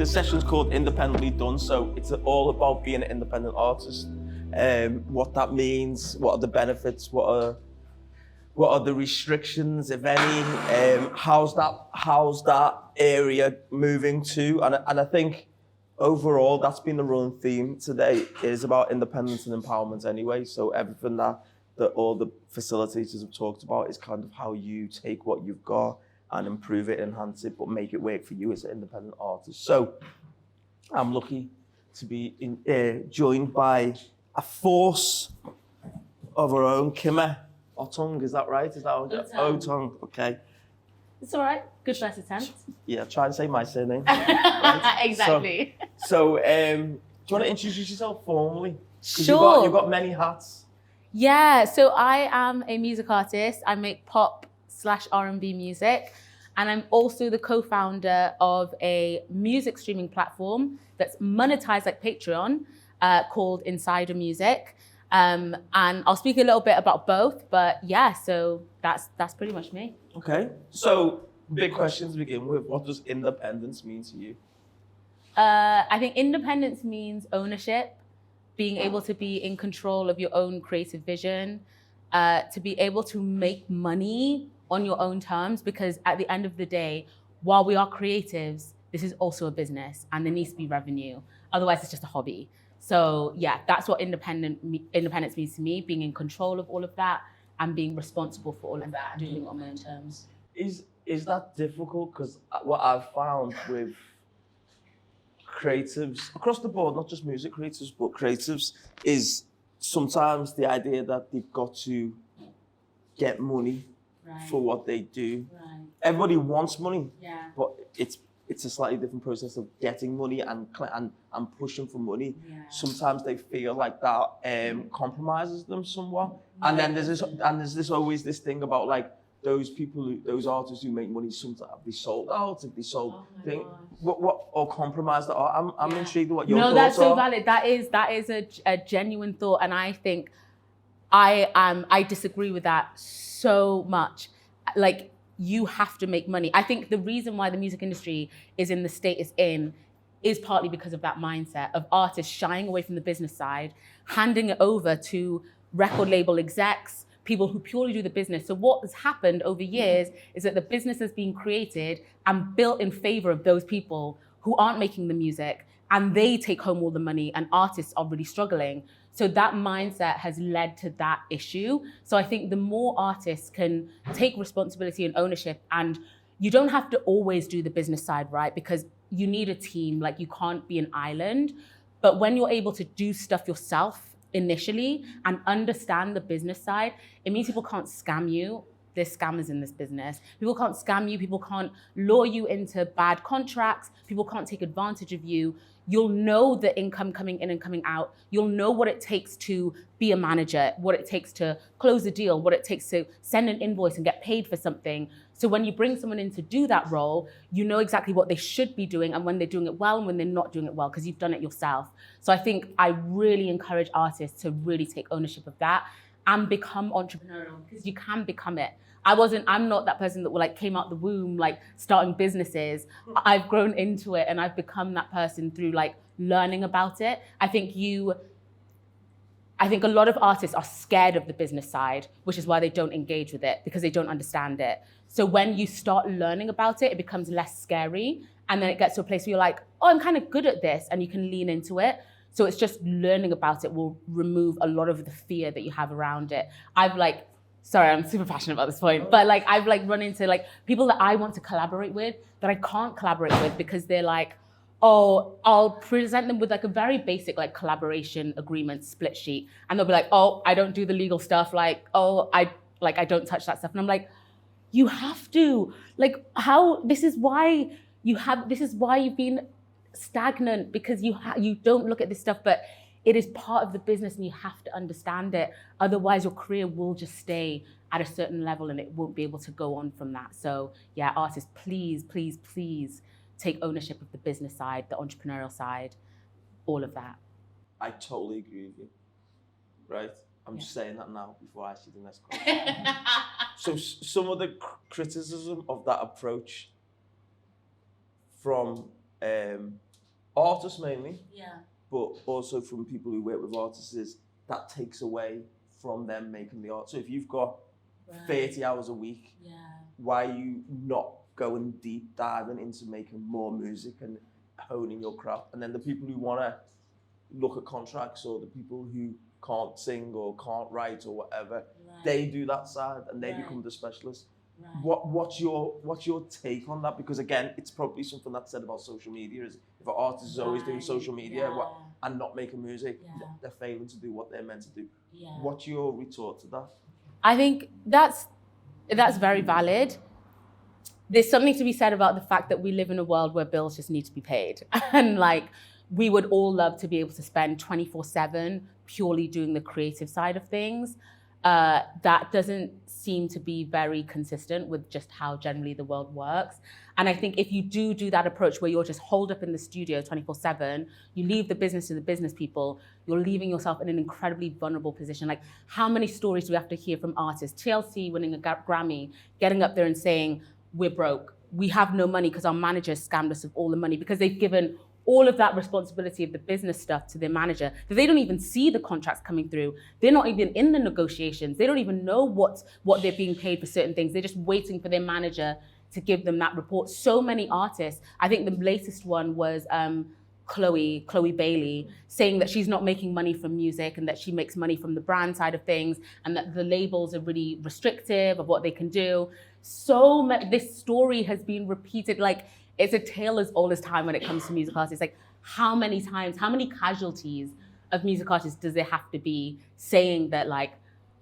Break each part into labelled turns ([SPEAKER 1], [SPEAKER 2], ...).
[SPEAKER 1] this session's called Independently Done, so it's all about being an independent artist. What that means, what are the benefits, what are the restrictions, if any, how's that area moving to, and I think overall that's been the running theme today, is about independence and empowerment anyway. So everything that all the facilitators have talked about is kind of how you take what you've got and improve it, enhance it, but make it work for you as an independent artist. So I'm lucky to be joined by a force of our own, Kima Otung, is that right? Is that Otung? Okay.
[SPEAKER 2] It's all right. Good first attempt.
[SPEAKER 1] Yeah, try and say my surname. Right?
[SPEAKER 2] Exactly.
[SPEAKER 1] So, do you want to introduce yourself formally?
[SPEAKER 2] Sure.
[SPEAKER 1] You've got many hats.
[SPEAKER 2] Yeah, so I am a music artist. I make pop/R&B music. And I'm also the co-founder of a music streaming platform that's monetized like Patreon, called Insider Music. And I'll speak a little bit about both, but yeah, so that's pretty much me.
[SPEAKER 1] Okay, so big question to begin with. What does independence mean to you?
[SPEAKER 2] I think independence means ownership, being able to be in control of your own creative vision, to be able to make money on your own terms, because at the end of the day, while we are creatives, this is also a business and there needs to be revenue. Otherwise, it's just a hobby. So yeah, that's what independence means to me, being in control of all of that and being responsible for all of that, doing it on my own terms.
[SPEAKER 1] Is that difficult? Because what I've found with creatives across the board, not just music creatives, but creatives, is sometimes the idea that they've got to get money for what they do.
[SPEAKER 2] Right.
[SPEAKER 1] Everybody wants money,
[SPEAKER 2] Yeah.
[SPEAKER 1] but it's a slightly different process of getting money and pushing for money.
[SPEAKER 2] Yeah.
[SPEAKER 1] Sometimes they feel like that compromises them somewhat. And then there's always this thing about like those artists who make money, sometimes they sold out, if they sold or compromised the art. I'm intrigued with what your thoughts are.
[SPEAKER 2] No, that's so valid. That is a genuine thought, and I think I disagree with that so much. Like, you have to make money. I think the reason why the music industry is in the state it's in is partly because of that mindset of artists shying away from the business side, handing it over to record label execs, people who purely do the business. So what has happened over years is that the business has been created and built in favor of those people who aren't making the music, and they take home all the money, and artists are really struggling. So that mindset has led to that issue. So I think the more artists can take responsibility and ownership, and you don't have to always do the business side, right? Because you need a team, like you can't be an island. But when you're able to do stuff yourself initially and understand the business side, it means people can't scam you. There's scammers in this business. People can't scam you. People can't lure you into bad contracts. People can't take advantage of you. You'll know the income coming in and coming out. You'll know what it takes to be a manager, what it takes to close a deal, what it takes to send an invoice and get paid for something. So when you bring someone in to do that role, you know exactly what they should be doing and when they're doing it well and when they're not doing it well, because you've done it yourself. So I think I really encourage artists to really take ownership of that and become entrepreneurial, because you can become it. I'm not that person that came out the womb starting businesses. I've grown into it and I've become that person through learning about it. I think a lot of artists are scared of the business side, which is why they don't engage with it, because they don't understand it. So when you start learning about it, it becomes less scary. And then it gets to a place where you're like, oh, I'm kind of good at this, and you can lean into it. So it's just learning about it will remove a lot of the fear that you have around it. Sorry, I'm super passionate about this point, but I've run into people that I want to collaborate with that I can't collaborate with because they're oh, I'll present them with a very basic collaboration agreement split sheet, and they'll be like, oh, I don't do the legal stuff, I don't touch that stuff, and I'm like, you have to, this is why you've been stagnant, because you don't look at this stuff, but it is part of the business and you have to understand it. Otherwise, your career will just stay at a certain level and it won't be able to go on from that. So yeah, artists, please, please, please take ownership of the business side, the entrepreneurial side, all of that.
[SPEAKER 1] I totally agree with you, right? I'm just saying that now before I ask you the next question. So some of the criticism of that approach from artists mainly,
[SPEAKER 2] Yeah.
[SPEAKER 1] but also from people who work with artists, is that takes away from them making the art. So if you've got 30 hours a week, why are you not going deep diving into making more music and honing your craft? And then the people who want to look at contracts, or the people who can't sing or can't write or whatever, they do that side and they become the specialist. What's your take on that? Because again, it's probably something that's said about social media, is if an artist is always doing social media and not making music, they're failing to do what they're meant to do. What's your retort to that?
[SPEAKER 2] I think that's very valid. There's something to be said about the fact that we live in a world where bills just need to be paid. And like, we would all love to be able to spend 24/7 purely doing the creative side of things. That doesn't seem to be very consistent with just how generally the world works. And I think if you do that approach where you're just holed up in the studio 24/7, you leave the business to the business people, you're leaving yourself in an incredibly vulnerable position. Like, how many stories do we have to hear from artists? TLC winning a Grammy, getting up there and saying, we're broke, we have no money because our managers scammed us of all the money, because they've given all of that responsibility of the business stuff to their manager, that they don't even see the contracts coming through. They're not even in the negotiations. They don't even know what they're being paid for certain things. They're just waiting for their manager to give them that report. So many artists, I think the latest one was Chloe Bailey, saying that she's not making money from music and that she makes money from the brand side of things, and that the labels are really restrictive of what they can do. This story has been repeated, like, it's a tale as old as time when it comes to music artists. Like, how many times, how many casualties of music artists does there have to be saying that, like,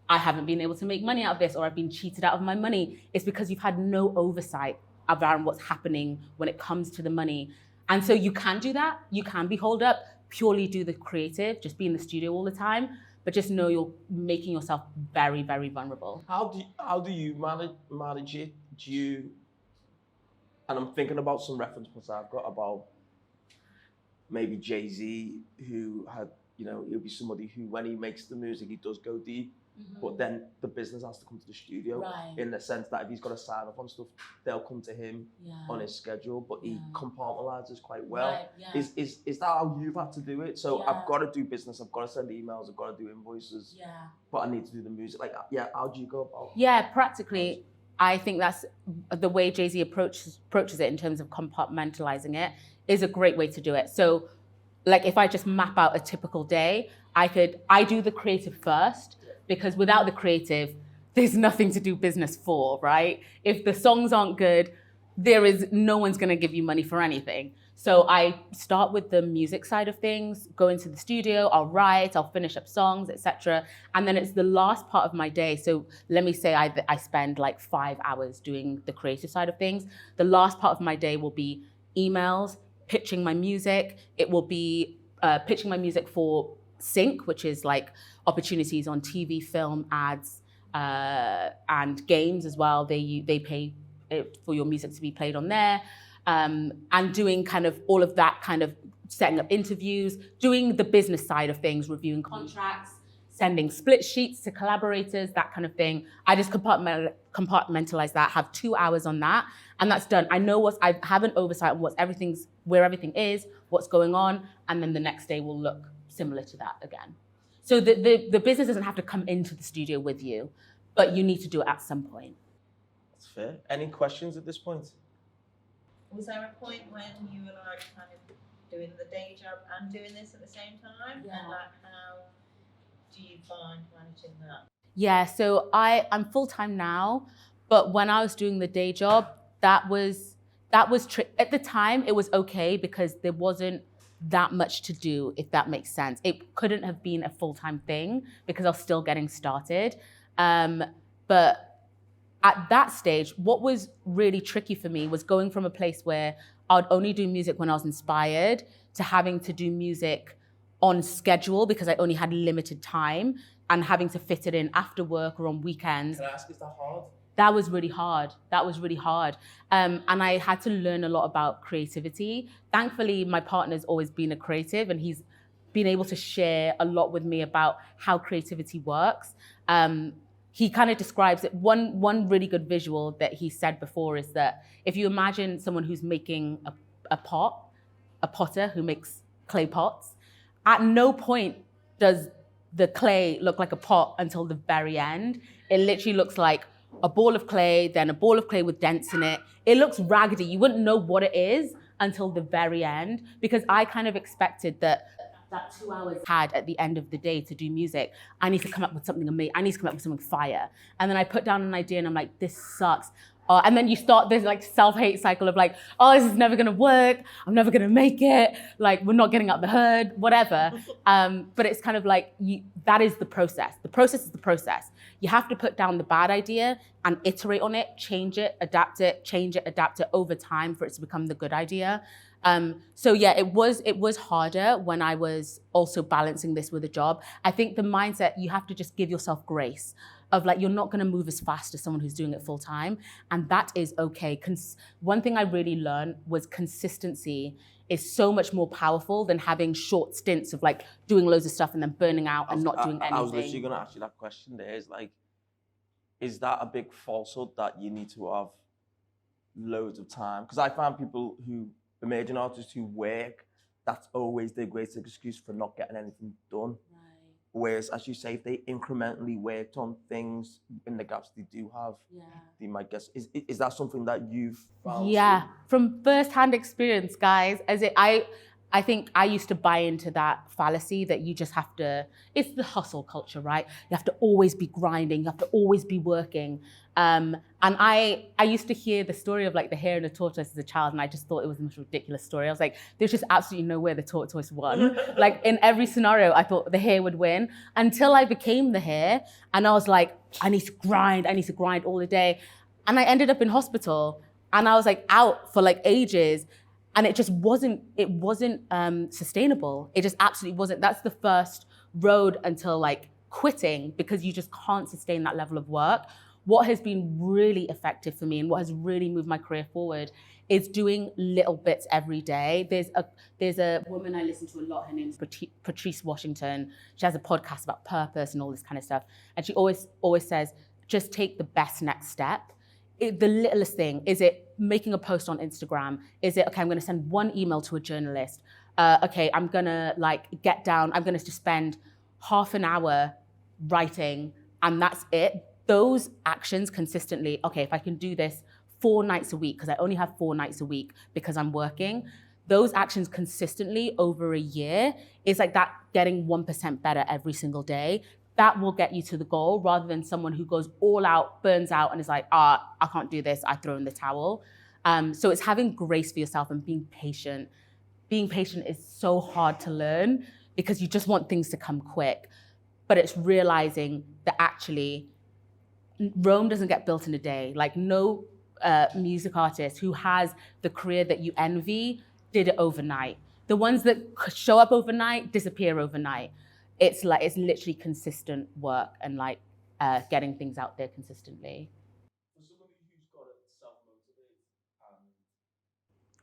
[SPEAKER 2] I haven't been able to make money out of this, or I've been cheated out of my money? It's because you've had no oversight around what's happening when it comes to the money. And so you can do that. You can be holed up, purely do the creative, just be in the studio all the time, but just know you're making yourself very, very vulnerable.
[SPEAKER 1] How do you manage it? Do you... And I'm thinking about some reference points I've got about maybe Jay-Z, who had, he'll be somebody who, when he makes the music, he does go deep, but then the business has to come to the studio, in the sense that if he's got to sign off on stuff, they'll come to him on his schedule, but he compartmentalizes quite well. Is that how you've had to do it? So I've got to do business, I've got to send emails, I've got to do invoices, but I need to do the music. Like, how do you go about it?
[SPEAKER 2] Yeah, practically, I think that's the way Jay-Z approaches it in terms of compartmentalizing it, is a great way to do it. So, like, if I just map out a typical day, I do the creative first, because without the creative, there's nothing to do business for, right? If the songs aren't good, no one's gonna give you money for anything. So I start with the music side of things, go into the studio, I'll write, I'll finish up songs, etc. And then it's the last part of my day. So let me say I spend like 5 hours doing the creative side of things. The last part of my day will be emails, pitching my music. It will be pitching my music for sync, which is like opportunities on TV, film, ads, and games as well. They pay for your music to be played on there. And doing kind of all of that, kind of setting up interviews, doing the business side of things, reviewing contracts, sending split sheets to collaborators, that kind of thing. I just compartmentalize that, have 2 hours on that, and that's done. I have an oversight on where everything is, what's going on, and then the next day will look similar to that again. So the business doesn't have to come into the studio with you, but you need to do it at some point.
[SPEAKER 1] That's fair. Any questions at this point?
[SPEAKER 3] Was there a point when you were like kind of doing the day job and doing this at the same time?
[SPEAKER 2] Yeah.
[SPEAKER 3] And like, how do you find managing that?
[SPEAKER 2] Yeah, so I'm full-time now, but when I was doing the day job, that was at the time, it was okay because there wasn't that much to do, if that makes sense. It couldn't have been a full-time thing because I was still getting started. But at that stage, what was really tricky for me was going from a place where I'd only do music when I was inspired to having to do music on schedule because I only had limited time, and having to fit it in after work or on weekends.
[SPEAKER 1] Can I ask, is that hard?
[SPEAKER 2] That was really hard. And I had to learn a lot about creativity. Thankfully, my partner's always been a creative, and he's been able to share a lot with me about how creativity works. He kind of describes it. One really good visual that he said before is that if you imagine someone who's making a pot, a potter who makes clay pots. At no point does the clay look like a pot until the very end. It literally looks like a ball of clay, then a ball of clay with dents in it. It looks raggedy. You wouldn't know what it is until the very end, because I kind of expected that 2 hours had at the end of the day to do music, I need to come up with something amazing. I need to come up with something fire. And then I put down an idea and I'm like, this sucks. And then you start this like self-hate cycle of like, oh, this is never gonna work. I'm never gonna make it. Like, we're not getting out the hood, whatever. But it's kind of like, that is the process. The process is the process. You have to put down the bad idea and iterate on it, change it, adapt it, change it, adapt it over time for it to become the good idea. So yeah, it was harder when I was also balancing this with a job. I think the mindset, you have to just give yourself grace of like, you're not gonna move as fast as someone who's doing it full time. And that is okay. One thing I really learned was consistency is so much more powerful than having short stints of like doing loads of stuff and then burning out and not doing anything.
[SPEAKER 1] I was literally gonna ask you that question there, is that a big falsehood that you need to have loads of time? Because I find people who, emerging artists who work, that's always their greatest excuse for not getting anything done. Right. Whereas, as you say, if they incrementally worked on things in the gaps they do have, they might guess. Is that something that you've found?
[SPEAKER 2] Yeah, from first-hand experience, guys. I think I used to buy into that fallacy that you just have to, it's the hustle culture, right? You have to always be grinding, you have to always be working. And I used to hear the story of like the hare and the tortoise as a child, and I just thought it was the most ridiculous story. I was like, there's just absolutely no way the tortoise won. Like in every scenario, I thought the hare would win until I became the hare. And I was like, I need to grind all the day. And I ended up in hospital and I was like out for like ages. And it just wasn't sustainable. It just absolutely wasn't. That's the first road until like quitting, because you just can't sustain that level of work. What has been really effective for me and what has really moved my career forward is doing little bits every day. There's a woman I listen to a lot. Her name's Patrice Washington. She has a podcast about purpose and all this kind of stuff. And she always says, just take the best next step. The littlest thing. Is it making a post on Instagram? Is it, okay, I'm gonna send one email to a journalist. Okay, I'm gonna like get down, I'm gonna just spend half an hour writing and that's it. Those actions consistently, okay, if I can do this 4 nights a week, because I only have 4 nights a week because I'm working, those actions consistently over a year is like that getting 1% better every single day. That will get you to the goal rather than someone who goes all out, burns out, and is like, I can't do this, I throw in the towel. So it's having grace for yourself and being patient. Being patient is so hard to learn because you just want things to come quick. But it's realizing that actually, Rome doesn't get built in a day. Like no music artist who has the career that you envy did it overnight. The ones that show up overnight disappear overnight. It's literally consistent work and like getting things out there consistently.
[SPEAKER 1] For somebody who's got to self-motivate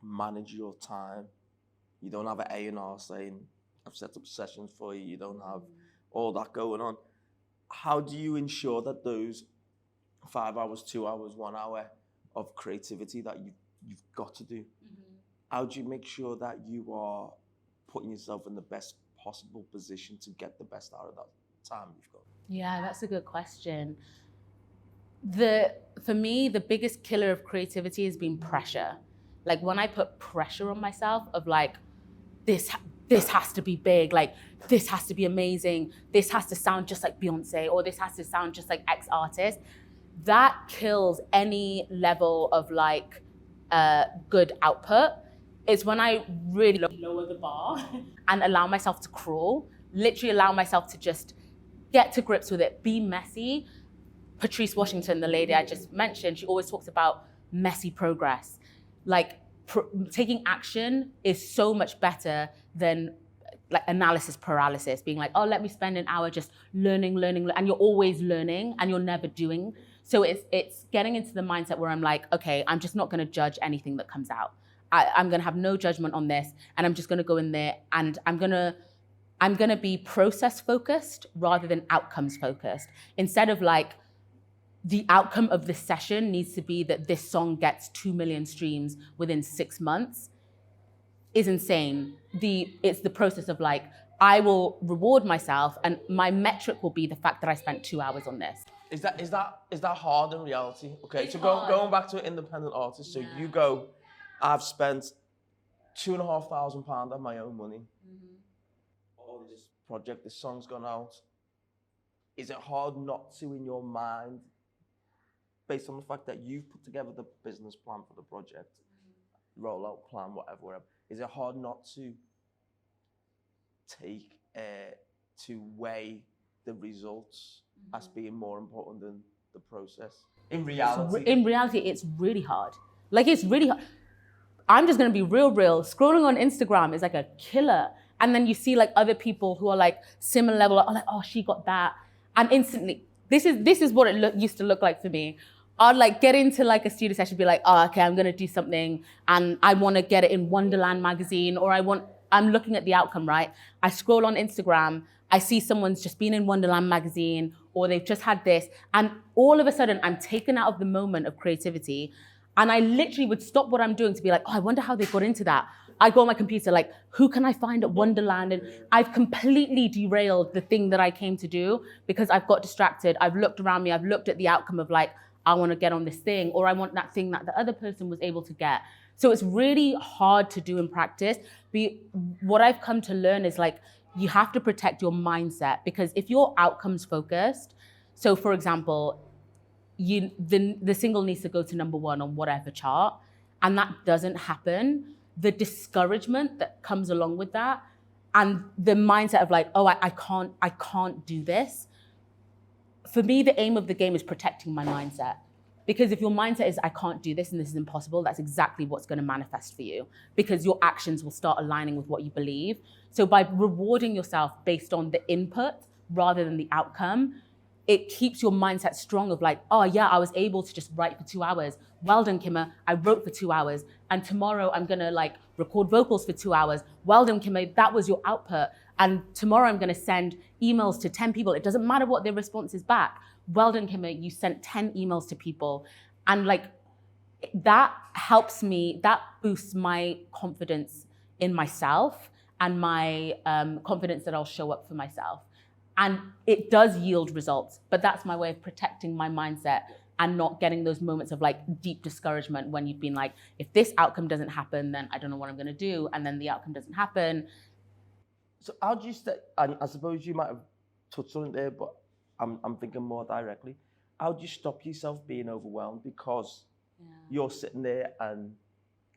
[SPEAKER 1] and manage your time, you don't have an A&R saying, I've set up sessions for you, you don't have all that going on. How do you ensure that those 5 hours, 2 hours, 1 hour of creativity that you've got to do, how do you make sure that you are putting yourself in the best possible position to get the best out of that time you've got?
[SPEAKER 2] Yeah, that's a good question. For me, the biggest killer of creativity has been pressure. Like when I put pressure on myself of like, this has to be big, like this has to be amazing, this has to sound just like Beyonce, or this has to sound just like X artist, that kills any level of like good output. It's when I really lower the bar and allow myself to crawl, literally allow myself to just get to grips with it, be messy. Patrice Washington, the lady I just mentioned, she always talks about messy progress. Like taking action is so much better than like analysis paralysis, being like, oh, let me spend an hour just learning, and you're always learning and you're never doing. So it's getting into the mindset where I'm like, okay, I'm just not gonna judge anything that comes out. I'm gonna have no judgment on this, and I'm just gonna go in there and I'm gonna be process focused rather than outcomes focused. Instead of like, the outcome of this session needs to be that this song gets 2 million streams within 6 months. is insane. It's the process of like, I will reward myself and my metric will be the fact that I spent 2 hours on this.
[SPEAKER 1] Is that hard in reality? Okay,
[SPEAKER 2] It's
[SPEAKER 1] so
[SPEAKER 2] hard.
[SPEAKER 1] going back to an independent artist, so you go, I've spent £2,500 of my own money on this project, this song's gone out. Is it hard not to, in your mind, based on the fact that you've put together the business plan for the project, rollout plan, whatever, is it hard not to to weigh the results as being more important than the process? In reality,
[SPEAKER 2] It's really hard. Like, it's really hard. I'm just gonna be real. Scrolling on Instagram is like a killer. And then you see like other people who are like similar level, like, oh, she got that. And instantly, this is what it used to look like for me. I'd like get into like a studio session, be like, oh, okay, I'm gonna do something and I wanna get it in Wonderland magazine, or I'm looking at the outcome, right? I scroll on Instagram, I see someone's just been in Wonderland magazine, or they've just had this, and all of a sudden I'm taken out of the moment of creativity, and I literally would stop what I'm doing to be like, oh, I wonder how they got into that. I go on my computer, like, who can I find at Wonderland? And I've completely derailed the thing that I came to do because I've got distracted. I've looked around me, I've looked at the outcome of like, I want to get on this thing, or I want that thing that the other person was able to get. So it's really hard to do in practice. What I've come to learn is like, you have to protect your mindset, because if you're outcomes focused, so for example, the single needs to go to number 1 on whatever chart, and that doesn't happen, the discouragement that comes along with that, and the mindset of like, oh, I can't do this. For me, the aim of the game is protecting my mindset. Because if your mindset is, I can't do this and this is impossible, that's exactly what's going to manifest for you, because your actions will start aligning with what you believe. So by rewarding yourself based on the input rather than the outcome, it keeps your mindset strong of like, oh yeah, I was able to just write for 2 hours. Well done, Kima, I wrote for 2 hours. And tomorrow I'm gonna like record vocals for 2 hours. Well done, Kima, that was your output. And tomorrow I'm gonna send emails to 10 people. It doesn't matter what their response is back. Well done, Kima, you sent 10 emails to people. And like, that helps me, that boosts my confidence in myself and my confidence that I'll show up for myself. And it does yield results, but that's my way of protecting my mindset and not getting those moments of like deep discouragement when you've been like, if this outcome doesn't happen, then I don't know what I'm gonna do. And then the outcome doesn't happen.
[SPEAKER 1] So how do you I suppose you might have touched on it there, but I'm thinking more directly. How do you stop yourself being overwhelmed? Because you're sitting there and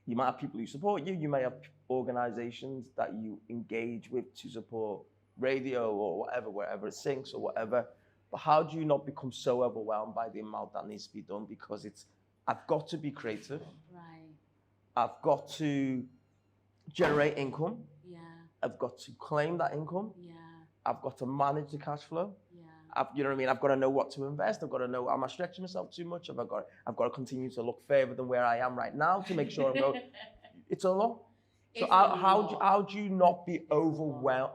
[SPEAKER 1] you might have people who support you, you may have organizations that you engage with to support radio or whatever, wherever it syncs or whatever. But how do you not become so overwhelmed by the amount that needs to be done? Because I've got to be creative. Right. I've got to generate income. Yeah. I've got to claim that income. Yeah. I've got to manage the cash flow. Yeah. You know what I mean? I've got to know what to invest. I've got to know, am I stretching myself too much? I've got to continue to look further than where I am right now to make sure I'm going. It's a lot. So how do you not be overwhelmed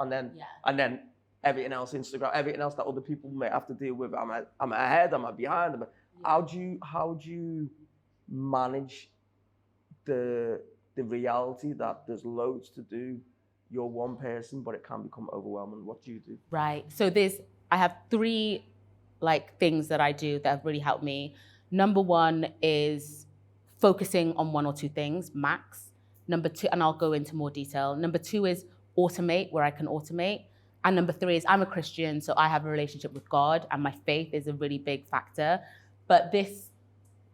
[SPEAKER 1] and then everything else, Instagram, everything else that other people may have to deal with? I'm ahead, I'm behind. How do you manage the reality that there's loads to do? You're one person, but it can become overwhelming. What do you do? Right. So I have 3 like things that I do that have really helped me. Number 1 is focusing on 1 or 2 things max. Number 2, and I'll go into more detail. Number 2 is automate where I can automate. And number 3 is I'm a Christian, so I have a relationship with God, and my faith is a really big factor. But this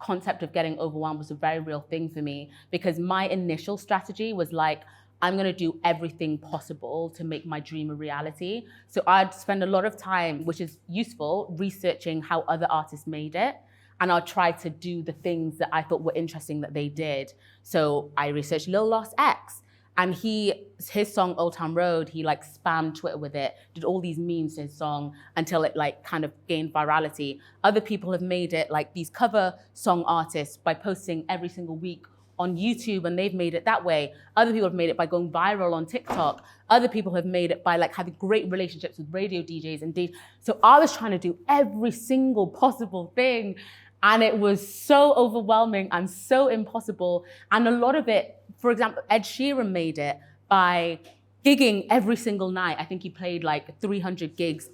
[SPEAKER 1] concept of getting overwhelmed was a very real thing for me, because my initial strategy was like, I'm gonna do everything possible to make my dream a reality. So I'd spend a lot of time, which is useful, researching how other artists made it. And I'll try to do the things that I thought were interesting that they did. So I researched Lil Nas X, and his song Old Town Road, he like spammed Twitter with it, did all these memes to his song until it like kind of gained virality. Other people have made it like these cover song artists by posting every single week on YouTube, and they've made it that way. Other people have made it by going viral on TikTok. Other people have made it by like having great relationships with radio DJs and DJs. So I was trying to do every single possible thing. And it was so overwhelming and so impossible. And a lot of it
[SPEAKER 2] for example, Ed Sheeran made it by gigging every single night. I think he played like 300 gigs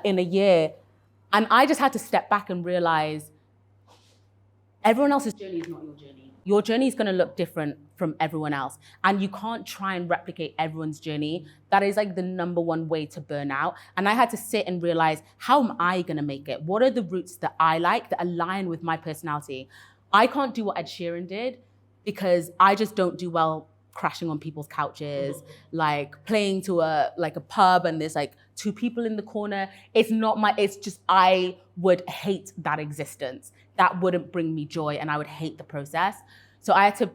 [SPEAKER 2] in a year. And I just had to step back and realize everyone else's journey is not your journey. Your journey is going to look different from everyone else. And you can't try and replicate everyone's journey. That is like the number one way to burn out. And I had to sit and realize, how am I going to make it? What are the routes that I like that align with my personality? I can't do what Ed Sheeran did because I just don't do well crashing on people's couches, like playing to a pub and there's like 2 people in the corner. It's just, I would hate that existence. That wouldn't bring me joy and I would hate the process. So I had to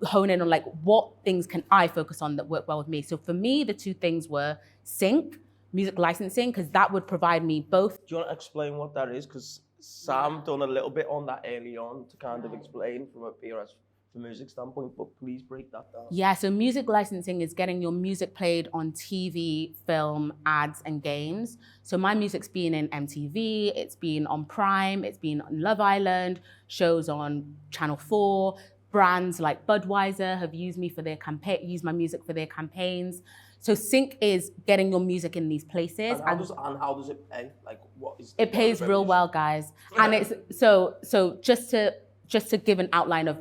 [SPEAKER 2] hone in on like, what things can I focus on that work well with me? So for me, the 2 things were sync, music licensing, because that would provide me both.
[SPEAKER 1] Do you want to explain what that is? Because Sam done a little bit on that early on to kind of explain from a PRS for music standpoint, but please break that down.
[SPEAKER 2] Yeah, so music licensing is getting your music played on TV, film, ads, and games. So my music's been in MTV, it's been on Prime, it's been on Love Island, shows on Channel 4. Brands like Budweiser have used me for their campaign, used my music for their campaigns. So sync is getting your music in these places.
[SPEAKER 1] And how does it pay? Like, what is
[SPEAKER 2] it pays real well, guys. Yeah. And it's so just to give an outline of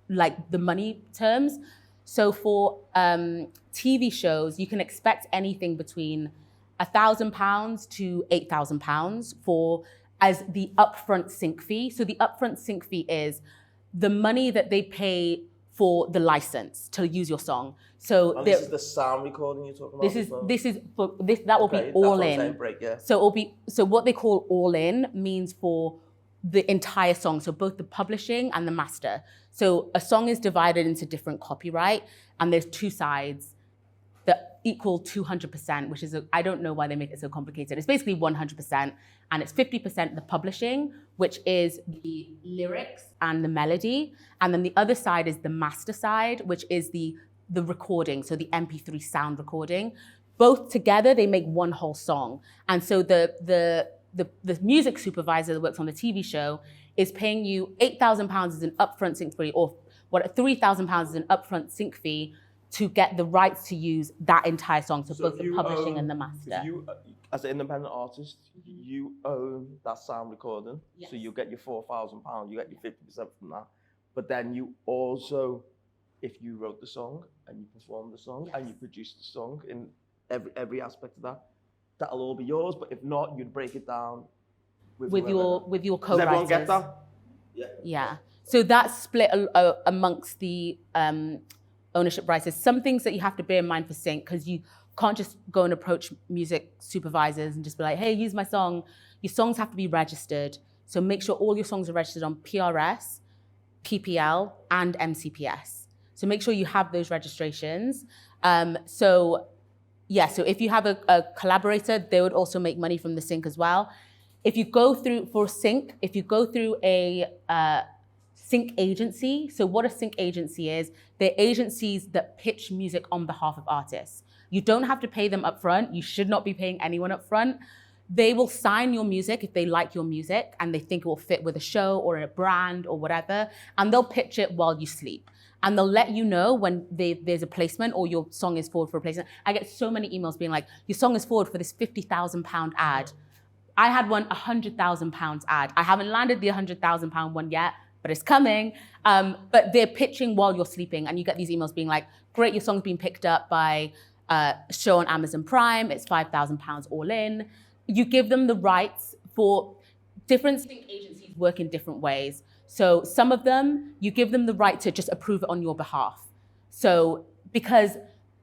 [SPEAKER 2] like the money terms. So for TV shows, you can expect anything between £1,000 to £8,000 for as the upfront sync fee. So the upfront sync fee is the money that they pay for the license to use your song. So
[SPEAKER 1] this is the sound recording you're talking about.
[SPEAKER 2] That will be all in.
[SPEAKER 1] Break, yeah.
[SPEAKER 2] So what they call all in means for the entire song. So both the publishing and the master. So a song is divided into different copyright, and there's 2 sides that equal 200%, which is I don't know why they make it so complicated. It's basically 100%, and it's 50% the publishing, which is the lyrics and the melody, and then the other side is the master side, which is the recording, so the MP3 sound recording. Both together, they make one whole song. And so the music supervisor that works on the TV show is paying you £8,000 as an upfront sync fee, or £3,000 as an upfront sync fee to get the rights to use that entire song, so both the publishing and the master.
[SPEAKER 1] You, as an independent artist, you own that sound recording, yes. So you get your £4,000, you get your 50% from that. But then you also, if you wrote the song and you performed the song, yes, and you produced the song in every aspect of that, that'll all be yours. But if not, you'd break it down with your co-writers. Does everyone get that?
[SPEAKER 2] Yeah. So that's split amongst the ownership rights. There's some things that you have to bear in mind for sync, because you can't just go and approach music supervisors and just be like, hey, use my song. Your songs have to be registered. So make sure all your songs are registered on PRS, PPL, and MCPS. So make sure you have those registrations. So if you have a collaborator, they would also make money from the sync as well. If you go through a sync agency, so what a sync agency is, they're agencies that pitch music on behalf of artists. You don't have to pay them upfront. You should not be paying anyone upfront. They will sign your music if they like your music and they think it will fit with a show or a brand or whatever, and they'll pitch it while you sleep. And they'll let you know when there's a placement or your song is forward for a placement. I get so many emails being like, your song is forward for this £50,000 ad. I had one £100,000 ad. I haven't landed the £100,000 one yet, but it's coming. But they're pitching while you're sleeping, and you get these emails being like, great, your song's been picked up by a show on Amazon Prime, it's £5,000 all in. You give them the rights. For different sync agencies work in different ways. So some of them, you give them the right to just approve it on your behalf. So because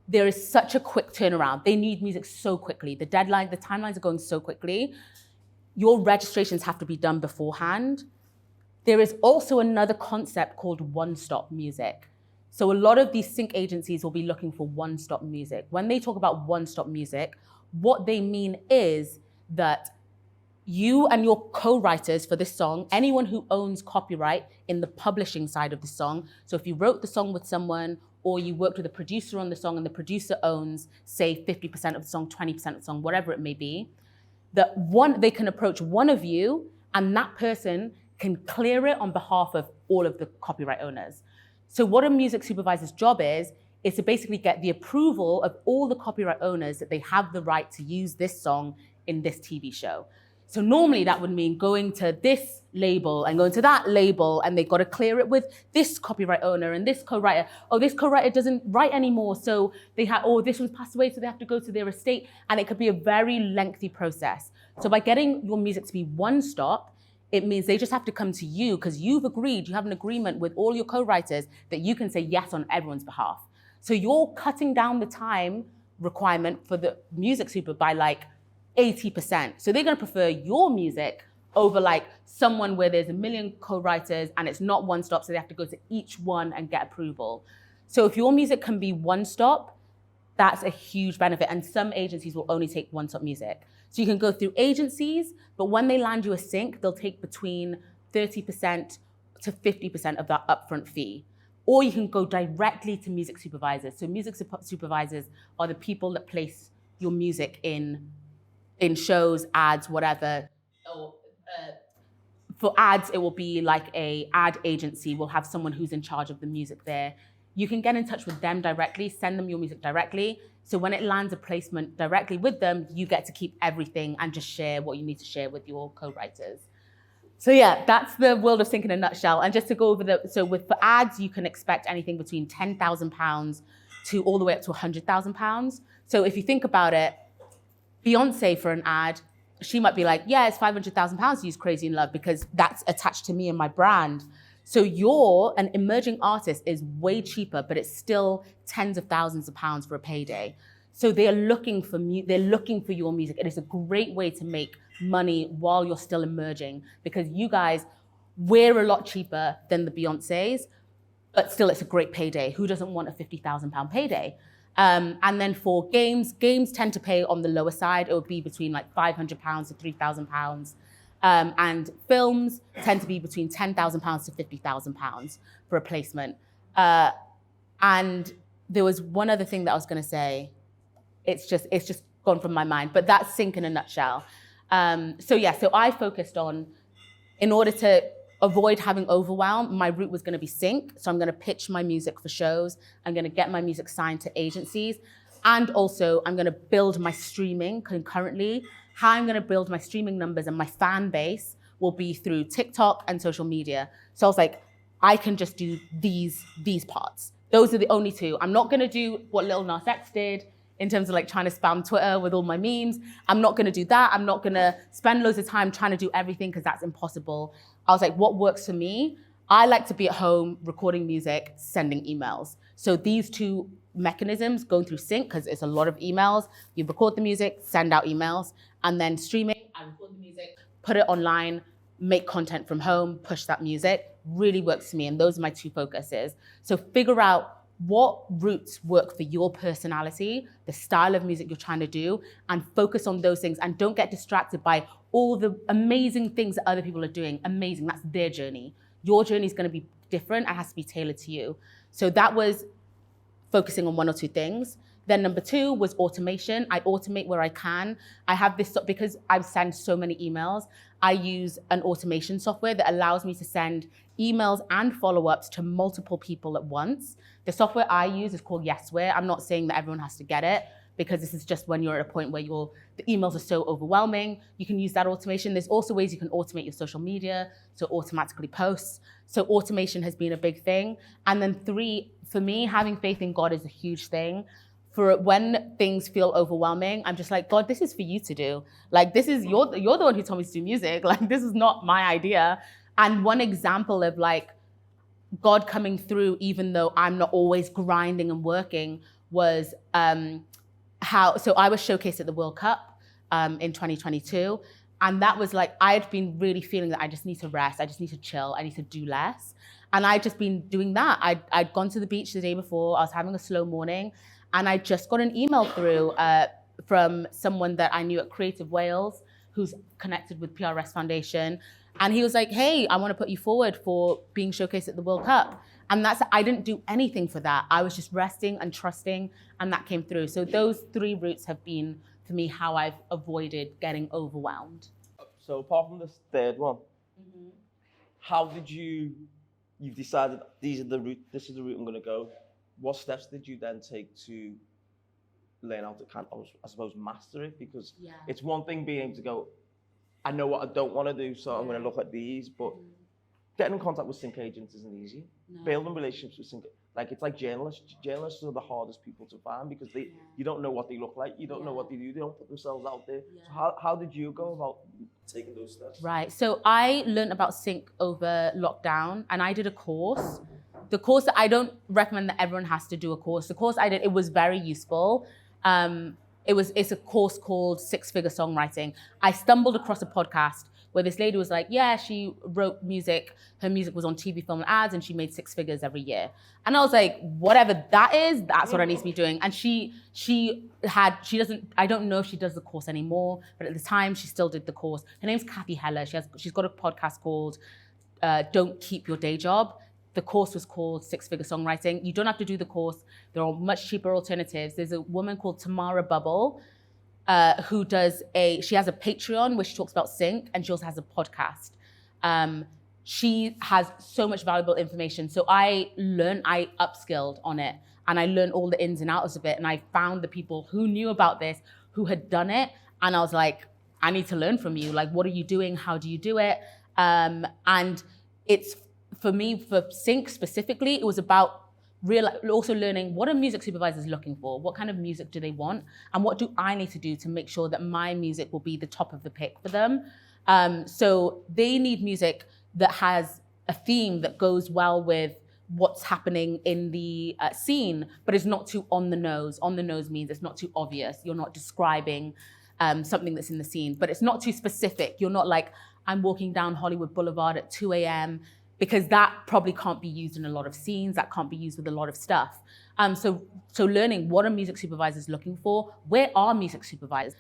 [SPEAKER 2] there is such a quick turnaround, they need music so quickly. The timelines are going so quickly. Your registrations have to be done beforehand. There is also another concept called one-stop music. So a lot of these sync agencies will be looking for one-stop music. When they talk about one-stop music, what they mean is that you and your co-writers for this song, anyone who owns copyright in the publishing side of the song, so if you wrote the song with someone or you worked with a producer on the song and the producer owns, say, 50% of the song, 20% of the song, whatever it may be, they can approach one of you and that person can clear it on behalf of all of the copyright owners. So what a music supervisor's job is to basically get the approval of all the copyright owners that they have the right to use this song in this TV show. So normally that would mean going to this label and going to that label, and they've got to clear it with this copyright owner and this co-writer. Oh, this co-writer doesn't write anymore, so they have, or this one's passed away, so they have to go to their estate, and it could be a very lengthy process. So by getting your music to be one stop, it means they just have to come to you because you've agreed, you have an agreement with all your co-writers that you can say yes on everyone's behalf. So you're cutting down the time requirement for the music super by like 80%. So they're going to prefer your music over like someone where there's a million co-writers and it's not one stop, so they have to go to each one and get approval. So if your music can be one stop, that's a huge benefit. And some agencies will only take one stop music. So you can go through agencies, but when they land you a sync, they'll take between 30% to 50% of that upfront fee. Or you can go directly to music supervisors. So music supervisors are the people that place your music in shows, ads, whatever. For ads, it will be like a ad agency. We'll have someone who's in charge of the music there. You can get in touch with them directly, send them your music directly. So when it lands a placement directly with them, you get to keep everything and just share what you need to share with your co-writers. So yeah, that's the world of sync in a nutshell. And just to go over for ads, you can expect anything between £10,000 to all the way up to £100,000. So if you think about it, Beyonce for an ad, she might be like, yeah, it's £500,000 to use Crazy in Love because that's attached to me and my brand. So an emerging artist is way cheaper, but it's still tens of thousands of pounds for a payday. So they're looking for your music. It is a great way to make money while you're still emerging because you guys, we're a lot cheaper than the Beyoncés, but still it's a great payday. Who doesn't want a £50,000 payday? And then for games tend to pay on the lower side. It would be between like £500 to £3,000. And films tend to be between £10,000 to £50,000 for a placement. And there was one other thing that I was going to say. It's just gone from my mind, but that's sync in a nutshell. So I focused on, in order to avoid having overwhelm, my route was going to be sync. So I'm going to pitch my music for shows. I'm going to get my music signed to agencies. And also I'm going to build my streaming concurrently. How I'm going to build my streaming numbers and my fan base will be through TikTok and social media. So I was like, I can just do these parts. Those are the only two. I'm not going to do what Lil Nas X did in terms of like trying to spam Twitter with all my memes. I'm not going to do that. I'm not going to spend loads of time trying to do everything because that's impossible. I was like, what works for me? I like to be at home recording music, sending emails. So these two mechanisms, going through sync, because it's a lot of emails, you record the music, send out emails, and then streaming, I record the music, put it online, make content from home, push that music, really works for me. And those are my two focuses. So figure out what routes work for your personality, the style of music you're trying to do, and focus on those things. And don't get distracted by all the amazing things that other people are doing. Amazing, that's their journey. Your journey is going to be different and has to be tailored to you. So that was focusing on one or two things. Then number two was automation. I automate where I can. I have this, because I send so many emails, I use an automation software that allows me to send emails and follow-ups to multiple people at once. The software I use is called Yesware. I'm not saying that everyone has to get it, because this is just when you're at a point where the emails are so overwhelming. You can use that automation. There's also ways you can automate your social media, so automatically posts. So automation has been a big thing. And then three, for me, having faith in God is a huge thing. For when things feel overwhelming, I'm just like, God, this is for you to do. Like, this is, you're the one who told me to do music. Like, this is not my idea. And one example of like God coming through, even though I'm not always grinding and working, was so I was showcased at the World Cup in 2022. And that was like, I had been really feeling that I just need to rest. I just need to chill. I need to do less. And I'd just been doing that. I'd gone to the beach the day before. I was having a slow morning. And I just got an email through from someone that I knew at Creative Wales, who's connected with PRS Foundation. And he was like, hey, I want to put you forward for being showcased at the World Cup. And I didn't do anything for that. I was just resting and trusting, and that came through. So those three routes have been, for me, how I've avoided getting overwhelmed.
[SPEAKER 1] So apart from this third one, how did you you've decided this is the route I'm going to go. What steps did you then take to learn how to I suppose, master it? Because it's one thing being able to go, I know what I don't want to do, so I'm going to look at these, but getting in contact with sync agents isn't easy. Building relationships with sync, it's like journalists. Journalists are the hardest people to find because you don't know what they look like, you don't know what they do, they don't put themselves out there. So how did you go about taking those steps?
[SPEAKER 2] Right, so I learned about sync over lockdown, and I did a course. The course that I don't recommend that everyone has to do a course. The course I did, it was very useful. It's a course called 6-Figure Songwriting. I stumbled across a podcast where this lady was like, yeah, she wrote music. Her music was on TV, film, and ads, and she made 6 figures every year. And I was like, whatever that is, that's what I need to be doing. And I don't know if she does the course anymore, but at the time she still did the course. Her name's Kathy Heller. She's got a podcast called Don't Keep Your Day Job. The course was called 6-Figure Songwriting. You don't have to do the course. There are much cheaper alternatives. There's a woman called Tamara Bubble she has a Patreon where she talks about sync, and she also has a podcast. She has so much valuable information. So I upskilled on it, and I learned all the ins and outs of it. And I found the people who knew about this, who had done it. And I was like, I need to learn from you. Like, what are you doing? How do you do it? And it's, for me, for sync specifically, it was about also learning what are music supervisors looking for? What kind of music do they want? And what do I need to do to make sure that my music will be the top of the pick for them? So they need music that has a theme that goes well with what's happening in the scene, but it's not too on the nose. On the nose means it's not too obvious. You're not describing something that's in the scene, but it's not too specific. You're not like, I'm walking down Hollywood Boulevard at 2 a.m., because that probably can't be used in a lot of scenes, that can't be used with a lot of stuff. So learning what are music supervisors looking for, where are music supervisors?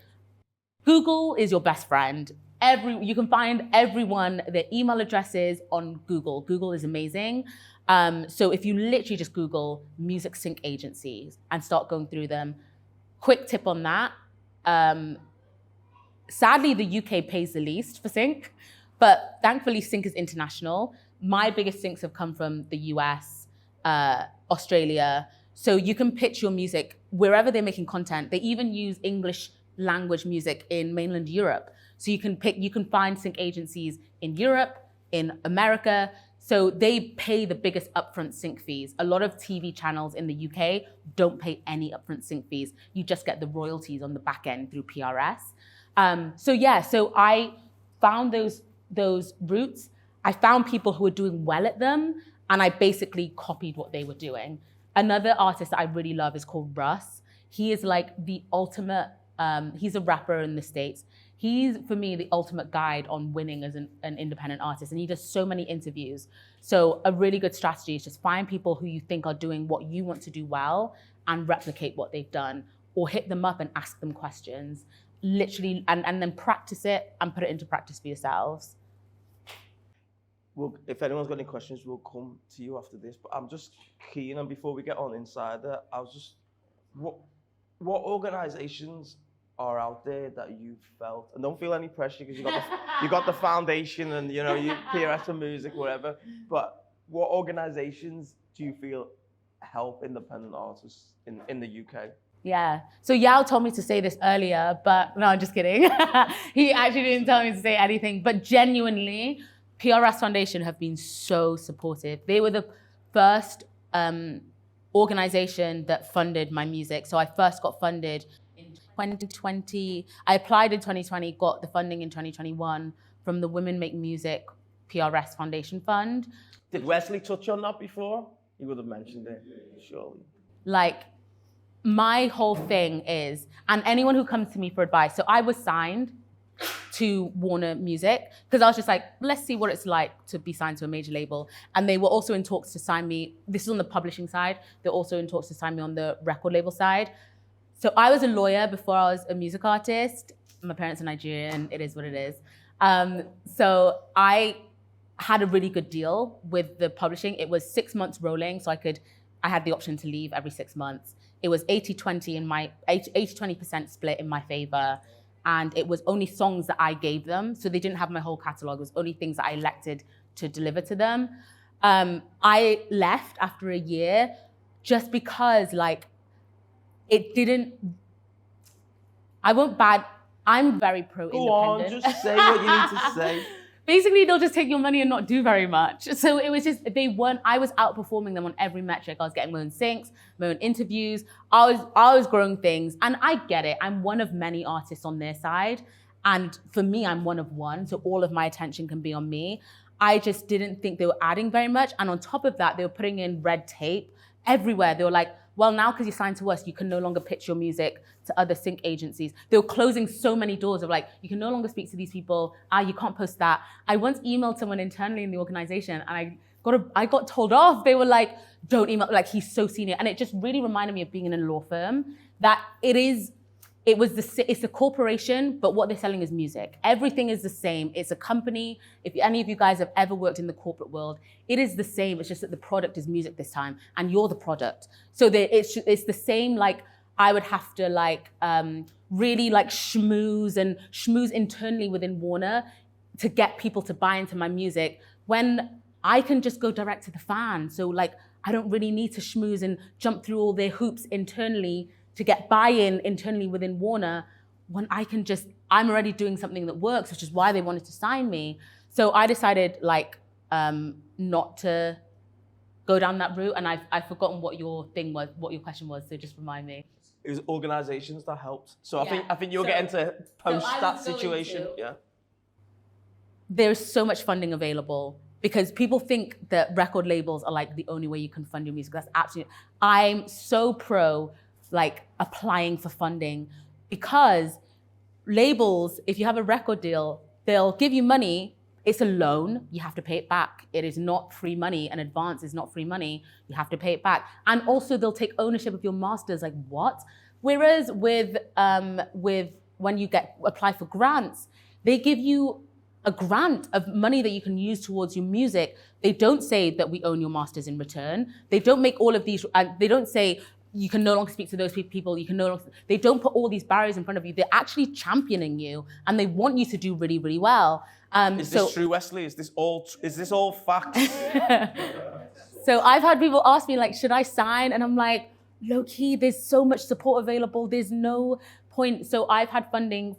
[SPEAKER 2] Google is your best friend. You can find everyone, their email addresses on Google. Google is amazing. So if you literally just Google music sync agencies and start going through them, quick tip on that. Sadly, the UK pays the least for sync, but thankfully sync is international. My biggest syncs have come from the US, Australia. So you can pitch your music wherever they're making content. They even use English language music in mainland Europe. So you can find sync agencies in Europe, in America. So they pay the biggest upfront sync fees. A lot of TV channels in the UK don't pay any upfront sync fees. You just get the royalties on the back end through PRS. So I found those routes. I found people who were doing well at them, and I basically copied what they were doing. Another artist that I really love is called Russ. He is like the ultimate, he's a rapper in the States. He's, for me, the ultimate guide on winning as an independent artist, and he does so many interviews. So a really good strategy is just find people who you think are doing what you want to do well and replicate what they've done, or hit them up and ask them questions, literally, and then practice it and put it into practice for yourselves.
[SPEAKER 1] Well, if anyone's got any questions, we'll come to you after this. But I'm just keen, and before we get on inside that, I was just, what organizations are out there that you felt, and don't feel any pressure because you got the foundation and you PRS and music, whatever. But what organizations do you feel help independent artists in the UK?
[SPEAKER 2] Yeah. So Yao told me to say this earlier, but no, I'm just kidding. He actually didn't tell me to say anything, but genuinely, PRS Foundation have been so supportive. They were the first organization that funded my music. So I first got funded in 2020. I applied in 2020, got the funding in 2021 from the Women Make Music PRS Foundation Fund.
[SPEAKER 1] Did Wesley touch on that before? He would have mentioned it, surely.
[SPEAKER 2] Like, my whole thing is, and anyone who comes to me for advice, so I was signed to Warner Music because I was just like, let's see what it's like to be signed to a major label. And they were also in talks to sign me. This is on the publishing side. They're also in talks to sign me on the record label side. So I was a lawyer before I was a music artist. My parents are Nigerian. It is what it is. So I had a really good deal with the publishing. It was 6 months rolling, so I had the option to leave every 6 months. It was 80-20% split in my favor. And it was only songs that I gave them. So they didn't have my whole catalog. It was only things that I elected to deliver to them. I left after a year just because like it didn't, I'm very pro-independent.
[SPEAKER 1] Go on, just say what you need to say.
[SPEAKER 2] Basically, they'll just take your money and not do very much. So it was just, I was outperforming them on every metric. I was getting my own syncs, my own interviews. I was growing things. And I get it. I'm one of many artists on their side. And for me, I'm one of one. So all of my attention can be on me. I just didn't think they were adding very much. And on top of that, they were putting in red tape everywhere. They were like, well, now because you signed to us, you can no longer pitch your music to other sync agencies. They were closing so many doors of like, you can no longer speak to these people. You can't post that. I once emailed someone internally in the organization and I got told off. They were like, don't email, like he's so senior. And it just really reminded me of being in a law firm that it's a corporation, but what they're selling is music. Everything is the same. It's a company. If any of you guys have ever worked in the corporate world, it is the same. It's just that the product is music this time, and you're the product. So it's the same. Like I would have to like really like schmooze internally within Warner to get people to buy into my music when I can just go direct to the fan. So like I don't really need to schmooze and jump through all their hoops internally to get buy-in internally within Warner, when I'm already doing something that works, which is why they wanted to sign me. So I decided like not to go down that route, and I've forgotten what your question was, so just remind me.
[SPEAKER 1] It was organizations that helped. So
[SPEAKER 2] Yeah.
[SPEAKER 1] I think you're getting to post
[SPEAKER 2] I
[SPEAKER 1] that
[SPEAKER 2] was going
[SPEAKER 1] situation.
[SPEAKER 2] to-
[SPEAKER 1] Yeah.
[SPEAKER 2] There's so much funding available because people think that record labels are like the only way you can fund your music. That's absolutely, I'm so pro like applying for funding, because labels, if you have a record deal, they'll give you money. It's a loan, you have to pay it back. It is not free money. An advance is not free money. You have to pay it back. And also they'll take ownership of your masters, like what? Whereas with when you apply for grants, they give you a grant of money that you can use towards your music. They don't say that we own your masters in return. They don't make all of these, they don't say, you can no longer speak to those people, you can no longer, they don't put all these barriers in front of you. They're actually championing you and they want you to do really, really well.
[SPEAKER 1] Is this true, Wesley? Is this all facts?
[SPEAKER 2] So I've had people ask me like, should I sign? And I'm like, low key, there's so much support available. There's no point. So I've had funding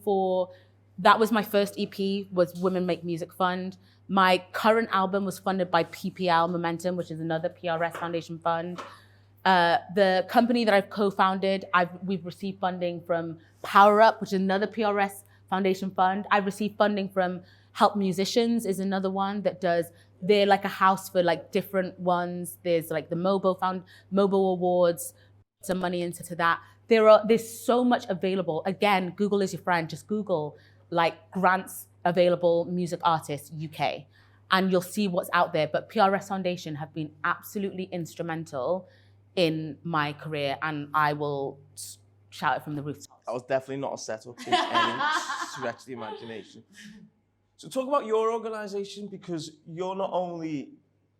[SPEAKER 2] that was my first EP, was Women Make Music Fund. My current album was funded by PPL Momentum, which is another PRS Foundation fund. The company that I've co-founded, we've received funding from Power Up, which is another PRS Foundation fund. I've received funding from Help Musicians, is another one that they're like a house for like different ones. There's like the Mobo Awards, some money into that. There's so much available. Again, Google is your friend. Just Google like grants available music artists UK, and you'll see what's out there. But PRS Foundation have been absolutely instrumental in my career, and I will shout it from the rooftops.
[SPEAKER 1] That was definitely not a setup in any stretch of the imagination. So talk about your organization, because you're not only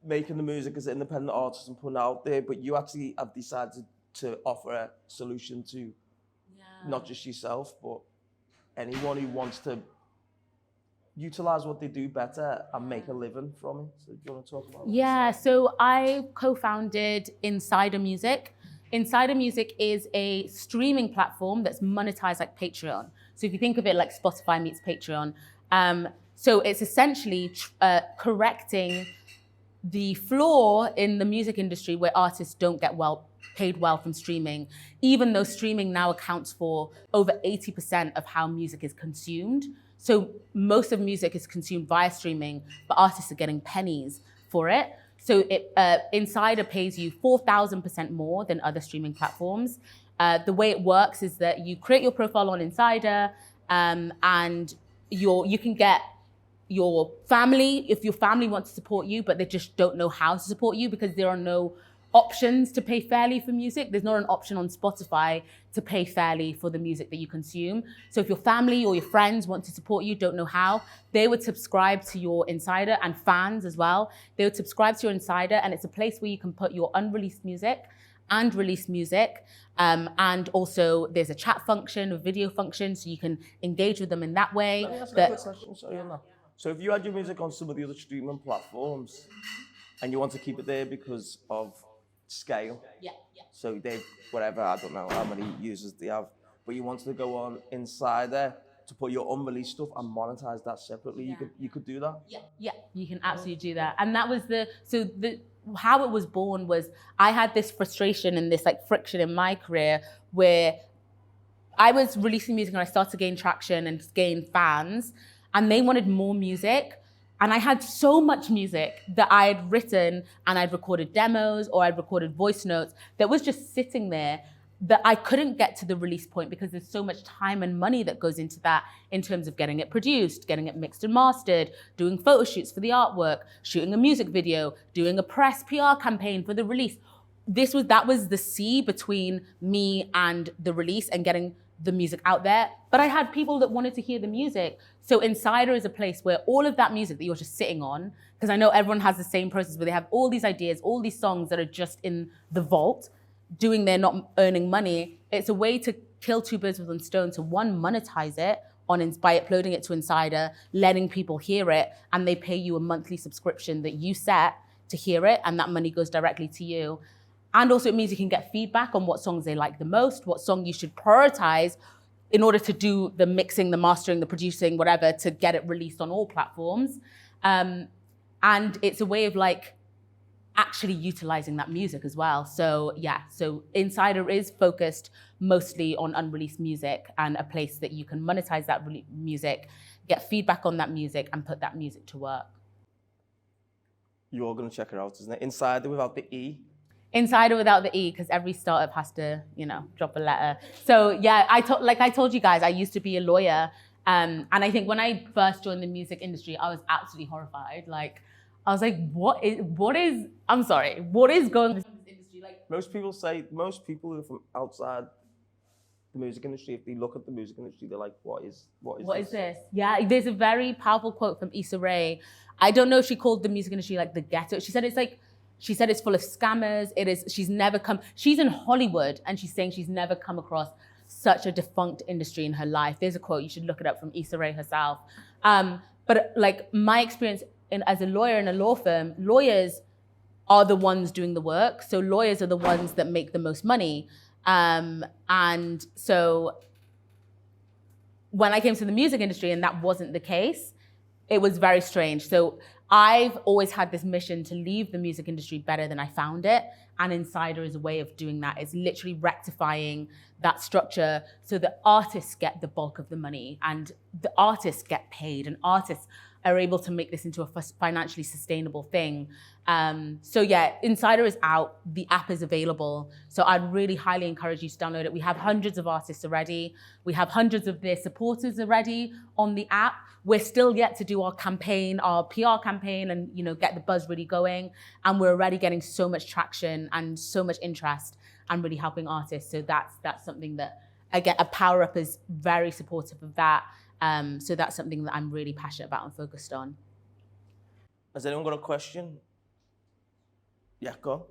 [SPEAKER 1] making the music as an independent artist and putting it out there, but you actually have decided to offer a solution to not just yourself, but anyone who wants to utilize what they do better and make a living from it. So do you want to talk about that?
[SPEAKER 2] Yeah, so I co-founded Insider Music. Insider Music is a streaming platform that's monetized like Patreon. So if you think of it like Spotify meets Patreon. So it's essentially correcting the flaw in the music industry where artists don't get paid well from streaming, even though streaming now accounts for over 80% of how music is consumed. So most of music is consumed via streaming, but artists are getting pennies for it. So Insider pays you 4,000% more than other streaming platforms. The way it works is that you create your profile on Insider, and you can get your family, if your family wants to support you, but they just don't know how to support you because there are no options to pay fairly for music. There's not an option on Spotify to pay fairly for the music that you consume. So if your family or your friends want to support you, don't know how, they would subscribe to your Insider, and fans as well. They would subscribe to your Insider, and it's a place where you can put your unreleased music and released music. And also there's a chat function, a video function, so you can engage with them in that way.
[SPEAKER 1] Let me ask a quick question, sorry on that. So if you had your music on some of the other streaming platforms, and you want to keep it there because of scale.
[SPEAKER 2] Yeah.
[SPEAKER 1] So they, whatever, I don't know how many users they have, but you wanted to go on Insider to put your unreleased stuff and monetize that separately.
[SPEAKER 2] Yeah.
[SPEAKER 1] You could do that.
[SPEAKER 2] Yeah, you can absolutely do that. And that was how it was born was I had this frustration and this like friction in my career where I was releasing music and I started to gain traction and gain fans, and they wanted more music. And I had so much music that I had written and I'd recorded demos or I'd recorded voice notes that was just sitting there that I couldn't get to the release point because there's so much time and money that goes into that in terms of getting it produced, getting it mixed and mastered, doing photo shoots for the artwork, shooting a music video, doing a press PR campaign for the release. That was the C between me and the release and getting the music out there. But I had people that wanted to hear the music. So Insider is a place where all of that music that you're just sitting on, because I know everyone has the same process where they have all these ideas, all these songs that are just in the vault, they're not earning money. It's a way to kill two birds with one stone. To one, monetize it by uploading it to Insider, letting people hear it, and they pay you a monthly subscription that you set to hear it, and that money goes directly to you. And also it means you can get feedback on what songs they like the most, what song you should prioritize in order to do the mixing, the mastering, the producing, whatever, to get it released on all platforms. And it's a way of like actually utilizing that music as well. So yeah, so Insider is focused mostly on unreleased music and a place that you can monetize that music, get feedback on that music, and put that music to work.
[SPEAKER 1] You're going to check it out, isn't it? Insider without the E.
[SPEAKER 2] Insider without the E, because every startup has to, drop a letter. So yeah, I told you guys, I used to be a lawyer. And I think when I first joined the music industry, I was absolutely horrified. Like, I was like, what is going on in this industry? Like,
[SPEAKER 1] Most people who are from outside the music industry, if they look at the music industry, they're like, what is this?
[SPEAKER 2] Yeah, there's a very powerful quote from Issa Rae. I don't know if she called the music industry like the ghetto. She said it's full of scammers. She's in Hollywood and she's saying she's never come across such a defunct industry in her life. There's a quote, you should look it up, from Issa Rae herself. But like my experience as a lawyer in a law firm, lawyers are the ones doing the work. So lawyers are the ones that make the most money. And so when I came to the music industry and that wasn't the case, it was very strange. So I've always had this mission to leave the music industry better than I found it. And Insider is a way of doing that. It's literally rectifying that structure so that artists get the bulk of the money and the artists get paid and artists are able to make this into a financially sustainable thing. So yeah, Insider is out. The app is available. So I'd really highly encourage you to download it. We have hundreds of artists already. We have hundreds of their supporters already on the app. We're still yet to do our campaign, our PR campaign, and get the buzz really going. And we're already getting so much traction and so much interest and really helping artists. So that's something that, again, a Power Up is very supportive of that. So that's something that I'm really passionate about and focused on.
[SPEAKER 1] Has anyone got a question? Yeah, go.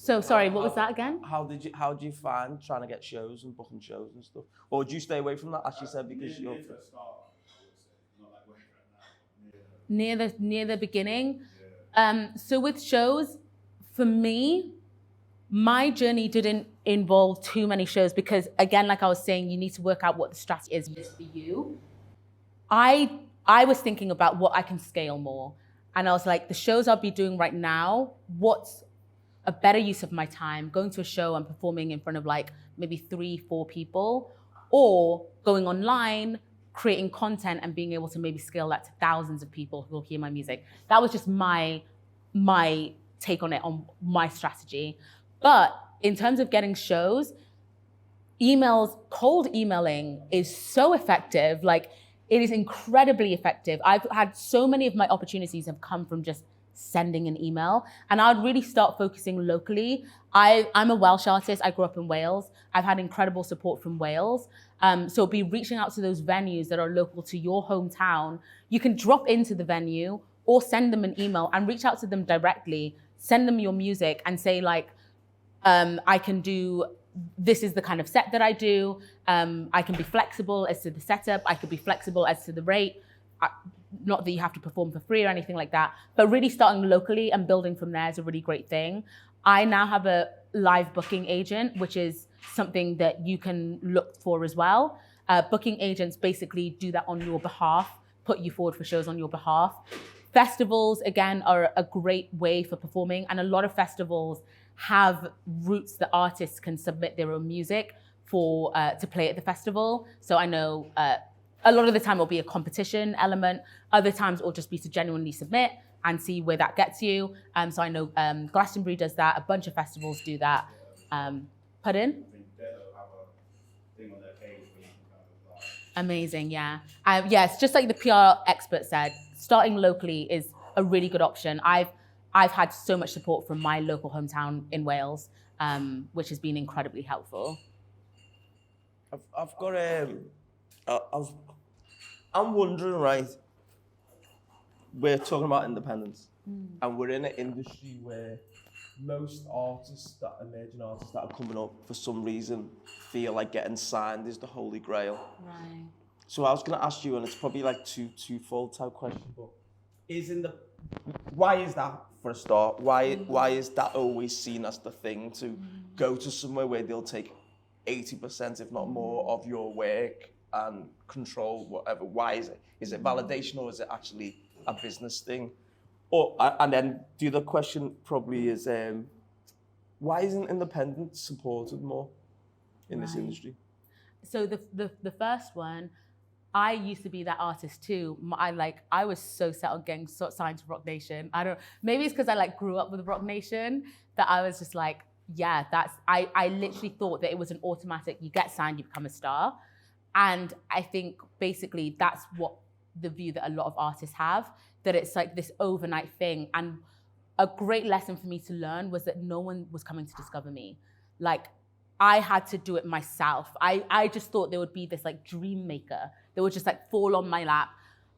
[SPEAKER 2] So sorry, what was that again?
[SPEAKER 1] How do you find trying to get shows and booking shows and stuff? Or do you stay away from that, as you said, because you're
[SPEAKER 2] near the beginning? So with shows, for me, my journey didn't involve too many shows because, again, like I was saying, you need to work out what the strategy is for you. I was thinking about what I can scale more. And I was like, the shows I'll be doing right now, what's a better use of my time? Going to a show and performing in front of like maybe 3-4 people, or going online, creating content and being able to maybe scale that to thousands of people who will hear my music. That was just my take on it, on my strategy. But in terms of getting shows, cold emailing is so effective. Like, it is incredibly effective. I've had so many of my opportunities have come from just sending an email, and I'd really start focusing locally. I'm a Welsh artist. I grew up in Wales. I've had incredible support from Wales. So be reaching out to those venues that are local to your hometown. You can drop into the venue or send them an email and reach out to them directly. Send them your music and say like, I can do this is the kind of set that I do. I can be flexible as to the setup. I could be flexible as to the rate. Not that you have to perform for free or anything like that, but really starting locally and building from there is a really great thing. I now have a live booking agent, which is something that you can look for as well. Booking agents basically do that on your behalf, put you forward for shows on your behalf. Festivals, again, are a great way for performing, and a lot of festivals have routes that artists can submit their own music for to play at the festival. So I know a lot of the time it'll be a competition element. Other times it'll just be to genuinely submit and see where that gets you. So I know Glastonbury does that. A bunch of festivals do that. Pardon? Amazing, yeah. Yes, just like the PR expert said, starting locally is a really good option. I've had so much support from my local hometown in Wales, which has been incredibly helpful.
[SPEAKER 1] I've got I'm wondering, right? We're talking about independence, and we're in an industry where most emerging artists that are coming up for some reason feel like getting signed is the holy grail.
[SPEAKER 2] Right.
[SPEAKER 1] So I was going to ask you, and it's probably like twofold type question, but why is that for a start? Why is that always seen as the thing to go to somewhere where they'll take 80%, if not more, of your work and control whatever? Why is it? Is it validation, or is it actually a business thing? And then the other question probably is, why isn't independence supported more in this industry?
[SPEAKER 2] So the first one, I used to be that artist too. I was so set on getting signed to Rock Nation. Maybe it's because I grew up with Rock Nation that I was just like, yeah, I literally thought that it was an automatic, you get signed, you become a star. And I think basically that's what the view that a lot of artists have, that it's like this overnight thing. And a great lesson for me to learn was that no one was coming to discover me. Like, I had to do it myself. I just thought there would be this dream maker that would just fall on my lap.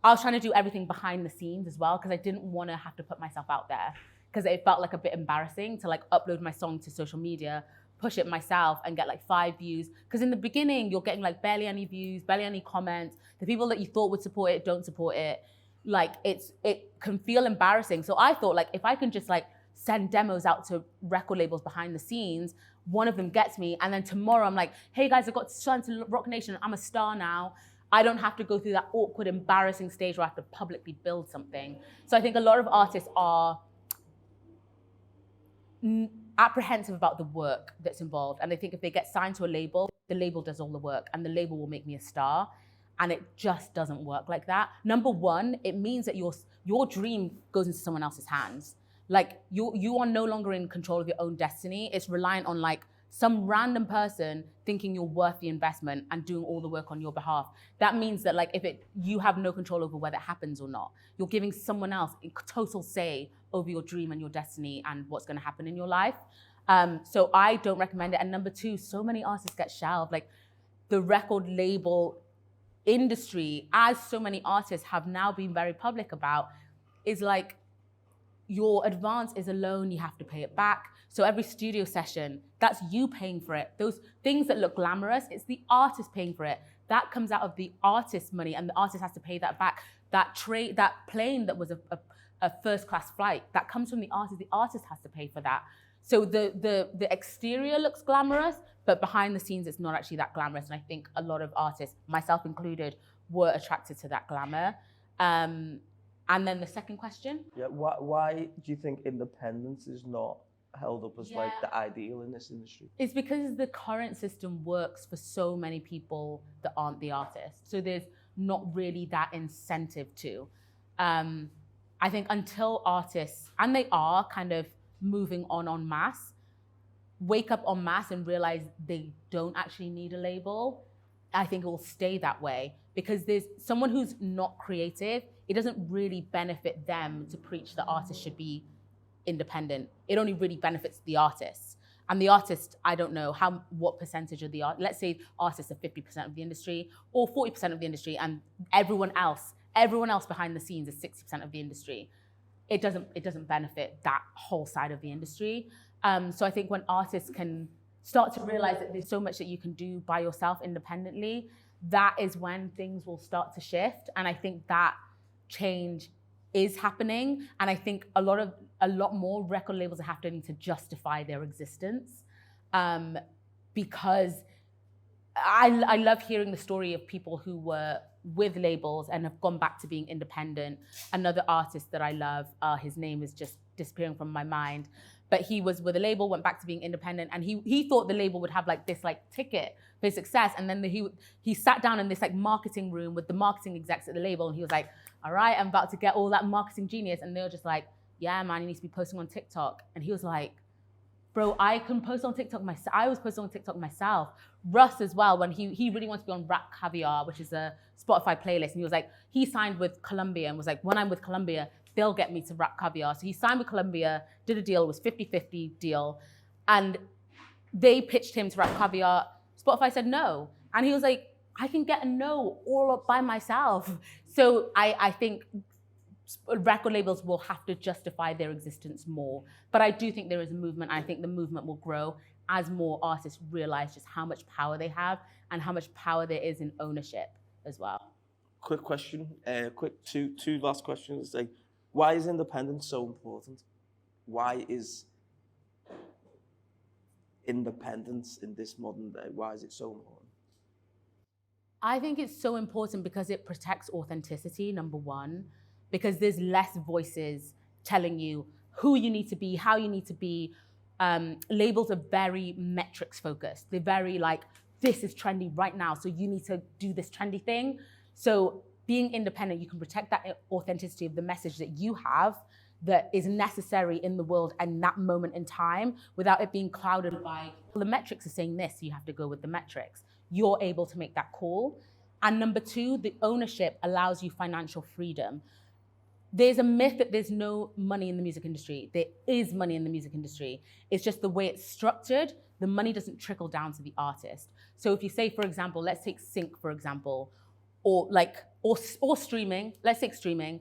[SPEAKER 2] I was trying to do everything behind the scenes as well, because I didn't want to have to put myself out there, because it felt like a bit embarrassing to upload my song to social media, push it myself and get 5 views. Because in the beginning, you're getting barely any views, barely any comments. The people that you thought would support it don't support it. It can feel embarrassing. So I thought if I can just send demos out to record labels behind the scenes, one of them gets me, and then tomorrow I'm like, hey guys, I got signed to Rock Nation, I'm a star now. I don't have to go through that awkward, embarrassing stage where I have to publicly build something. So I think a lot of artists are apprehensive about the work that's involved, and they think if they get signed to a label, the label does all the work and the label will make me a star. And it just doesn't work like that. Number one, it means that your dream goes into someone else's hands. You are no longer in control of your own destiny. It's reliant on some random person thinking you're worth the investment and doing all the work on your behalf. That means that you have no control over whether it happens or not. You're giving someone else total say over your dream and your destiny and what's gonna happen in your life. So I don't recommend it. And number two, so many artists get shelved. The record label industry, as so many artists have now been very public about, is your advance is a loan, you have to pay it back. So every studio session, that's you paying for it. Those things that look glamorous, it's the artist paying for it. That comes out of the artist's money, and the artist has to pay that back. That plane that was a first class flight, that comes from the artist has to pay for that. So the exterior looks glamorous, but behind the scenes, it's not actually that glamorous. And I think a lot of artists, myself included, were attracted to that glamour. And then the second question?
[SPEAKER 1] Yeah, why do you think independence is not held up as the ideal in this industry?
[SPEAKER 2] It's because the current system works for so many people that aren't the artists. So there's not really that incentive to. I think until artists, and they are kind of moving en masse, wake up en masse and realize they don't actually need a label, I think it will stay that way. Because there's someone who's not creative, it doesn't really benefit them to preach that artists should be independent. It only really benefits the artists. And the artist, I don't know what percentage of the art, let's say artists are 50% of the industry or 40% of the industry, and everyone else behind the scenes is 60% of the industry. It doesn't benefit that whole side of the industry. So I think when artists can start to realize that there's so much that you can do by yourself independently, that is when things will start to shift. And I think that change is happening. And I think a lot more record labels are having to justify their existence, because I love hearing the story of people who were with labels and have gone back to being independent. Another artist that I love, his name is just disappearing from my mind, but he was with a label, went back to being independent, and he thought the label would have like this like ticket for his success. And then he sat down in this like marketing room with the marketing execs at the label, and he was like, all right, I'm about to get all that marketing genius. And they were just like, yeah, man, you need to be posting on TikTok. And he was like, bro, I can post on TikTok myself. I was posting on TikTok myself. Russ as well, when he really wants to be on Rap Caviar, which is a Spotify playlist. And he was like, he signed with Columbia and was like, when I'm with Columbia, they'll get me to Rap Caviar. So he signed with Columbia, did a deal, it was 50-50 deal. And they pitched him to Rap Caviar. Spotify said no. And he was like, I can get a no all up by myself. So I think record labels will have to justify their existence more. But I do think there is a movement. I think the movement will grow as more artists realize just how much power they have and how much power there is in ownership as well.
[SPEAKER 1] Quick question, quick two last questions. Like, why is independence so important? Why is independence in this modern day, why is it so important?
[SPEAKER 2] I think it's so important because it protects authenticity, number one, because there's less voices telling you who you need to be, how you need to be. Labels are very metrics focused. They're very like, this is trendy right now, so you need to do this trendy thing. So being independent, you can protect that authenticity of the message that you have that is necessary in the world and that moment in time without it being clouded by, well, the metrics are saying this, so you have to go with the metrics. You're able to make that call. And number two, the ownership allows you financial freedom. There's a myth that there's no money in the music industry. There is money in the music industry. It's just the way it's structured, the money doesn't trickle down to the artist. So if you say, for example, let's take sync, for example, or streaming, let's take streaming.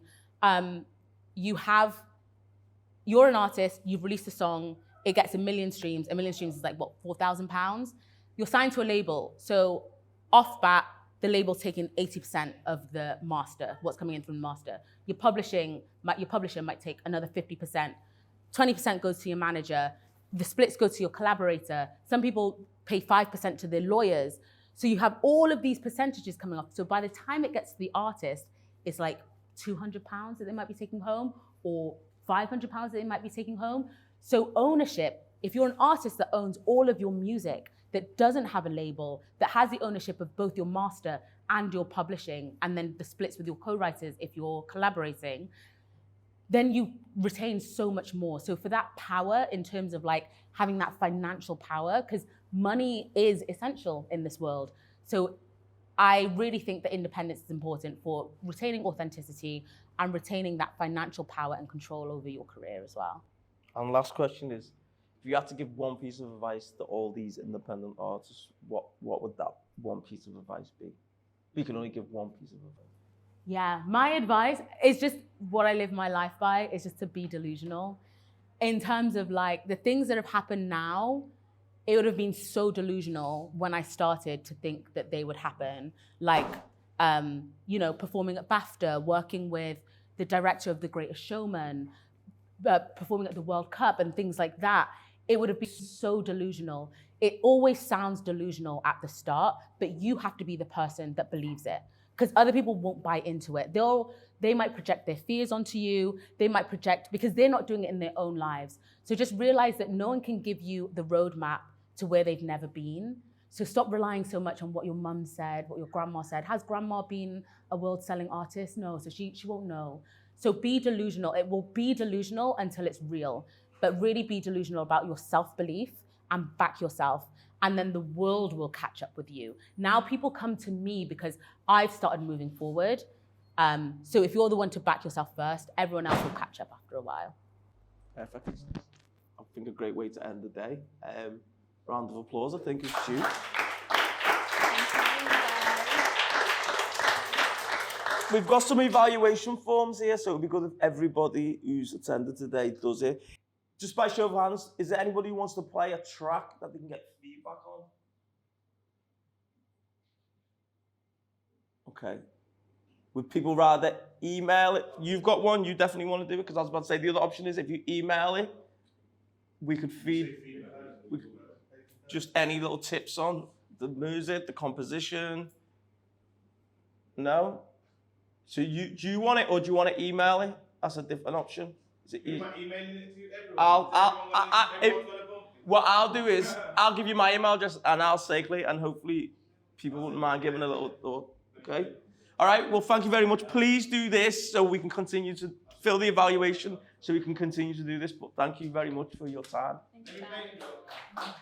[SPEAKER 2] You're an artist, you've released a song, it gets 1 million streams. 1 million streams is like, what, £4,000? You're signed to a label. So off bat, the label's taking 80% of the master, what's coming in from the master. Your publisher might take another 50%. 20% goes to your manager. The splits go to your collaborator. Some people pay 5% to their lawyers. So you have all of these percentages coming off. So by the time it gets to the artist, it's like £200 that they might be taking home or £500 that they might be taking home. So ownership, if you're an artist that owns all of your music, that doesn't have a label, that has the ownership of both your master and your publishing, and then the splits with your co-writers if you're collaborating, then you retain so much more. So for that power in terms of like having that financial power, because money is essential in this world. So I really think that independence is important for retaining authenticity and retaining that financial power and control over your career as well.
[SPEAKER 1] And last question is, if you had to give one piece of advice to all these independent artists, what would that one piece of advice be? You can only give one piece of advice.
[SPEAKER 2] Yeah, my advice is just what I live my life by, is just to be delusional. In terms of like the things that have happened now, it would have been so delusional when I started to think that they would happen. Like, performing at BAFTA, working with the director of The Greatest Showman, performing at the World Cup and things like that. It would have been so delusional. It always sounds delusional at the start, but you have to be the person that believes it, because other people won't buy into it. They might project their fears onto you. They might project, because they're not doing it in their own lives. So just realize that no one can give you the roadmap to where they've never been. So stop relying so much on what your mum said, what your grandma said. Has grandma been a world-selling artist? No, so she won't know. So be delusional. It will be delusional until it's real, but really be delusional about your self-belief and back yourself. And then the world will catch up with you. Now people come to me because I've started moving forward. So if you're the one to back yourself first, everyone else will catch up after a while.
[SPEAKER 1] Perfect. I think a great way to end the day. Round of applause, I think, is due. We've got some evaluation forms here, so it would be good if everybody who's attended today does it. Just by show of hands, is there anybody who wants to play a track that they can get feedback back on? Okay. Would people rather email it? You've got one, you definitely want to do it, because I was about to say the other option is if you email it, we could feed just any little tips on the music, the composition. No? So do you want it, or do you want to email it? That's a different option. Is it
[SPEAKER 4] Am I emailing it to everyone?
[SPEAKER 1] what I'll do is I'll give you my email address and I'll circulate, and hopefully people wouldn't mind giving a little thought. Okay? All right. Well, thank you very much. Please do this so we can continue to fill the evaluation, so we can continue to do this. But thank you very much for your time.
[SPEAKER 2] Thank you.